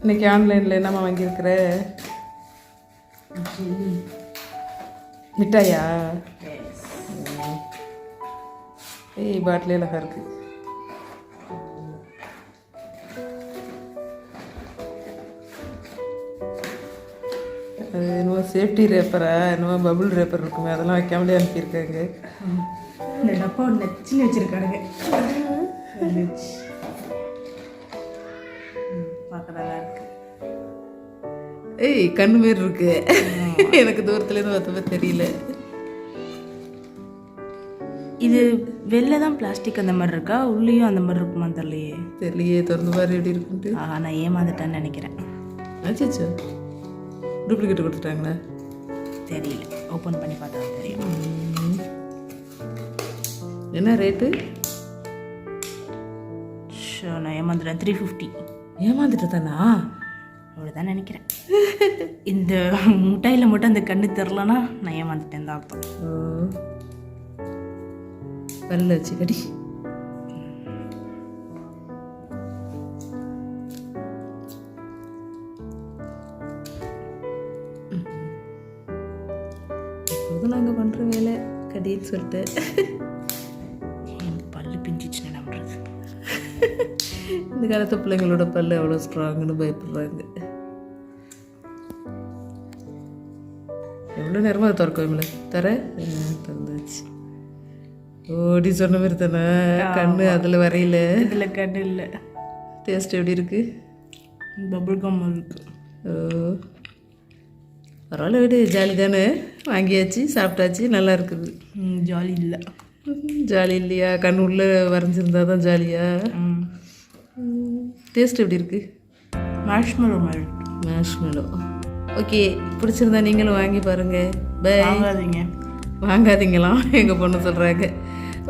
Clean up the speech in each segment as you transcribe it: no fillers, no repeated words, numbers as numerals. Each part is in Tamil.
இன்னைக்கு ஆன்லைனில் என்னம்மா வாங்கியிருக்கிற? மிட்டாயா? ஏய் பாட்டிலே அழகாக இருக்கு. அது என்னவோ சேஃப்டி ரேப்பரா என்னவோ பபுள் ரேப்பர் இருக்குமே, அதெல்லாம் வைக்காமலே அனுப்பியிருக்காங்க. இந்த டப்பா நச்சுன்னு வச்சுருக்கானுங்க. பார்க்கறதா இருக்கு. ஏய் கண்ணு மாரி இருக்கு. எனக்கு தூரத்துலேருந்து பார்த்தப்ப தெரியல. இது வெளில தான் பிளாஸ்டிக் அந்த மாதிரி இருக்கா, உள்ளேயும் அந்த மாதிரி இருக்குமா தெரியலையே. தெரியலையே, திறந்து பாரு எப்படி இருக்குன்ட்டு. நான் ஏமாந்துட்டேன்னு நினைக்கிறேன். ஆச்சோ, டூப்ளிகேட் கொடுத்துட்டாங்களா? தெரியல, ஓப்பன் பண்ணி பார்த்தா தெரியும். என்ன ரேட்டு? நான் ஏமாந்துட்டேன். 350. ஏமாந்துட்டு தானா? அவ்வளோதான் நினைக்கிறேன். இந்த முட்டையில் மட்டும் அந்த கண்ணு தெரிலனா நான் ஏமாந்துட்டேன் தான் அர்த்தம். பல்ல வச்சு கடி. இப்போது நாங்கள் பண்ணுற வேலை கடின்னு சொல்லிட்டு பல்லு பிஞ்சிச்சு என்ன பண்ணுறது. இந்த காலத்து பிள்ளைங்களோட பல்லு அவ்வளோ ஸ்ட்ராங்குன்னு பயப்படுறாங்க. எவ்வளோ நேரமாக அதை திறக்கவே தர திறந்தாச்சு. ஓடி சொன்ன மாதிரி தானே, கண்ணு அதில் வரையில, இதில் கண்ணு இல்லை. டேஸ்ட் எப்படி இருக்கு? பபுள் கம் இருக்கு. ஓ பரவாயில்ல, விடு, ஜாலி தானே. வாங்கியாச்சு, சாப்பிட்டாச்சு, நல்லா இருக்குது. ஜாலி இல்லை. ஜாலி இல்லையா? கண் உள்ளே வரைஞ்சிருந்தா தான் ஜாலியா? டேஸ்ட் எப்படி இருக்குது? மேஷ்மெலோ மாதிரி. மேஷ்மெலோ. ஓகே, பிடிச்சிருந்தா நீங்களும் வாங்கி பாருங்கள். பை. வாங்காதீங்க. வாங்காதீங்களாம் எங்கள் பொண்ணு சொல்கிறாங்க.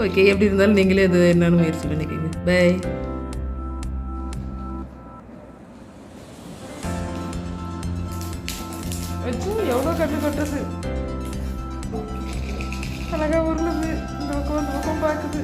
ஓகே, எப்படி இருந்தாலும் நீங்களே இது என்னன்னு முயற்சி பண்ணிக்கோங்க. பை. வச்சு எவ்வளோ கட்டு கொட்டுறது, அழகாக உருளுது, இந்த பக்கம் பார்க்குது.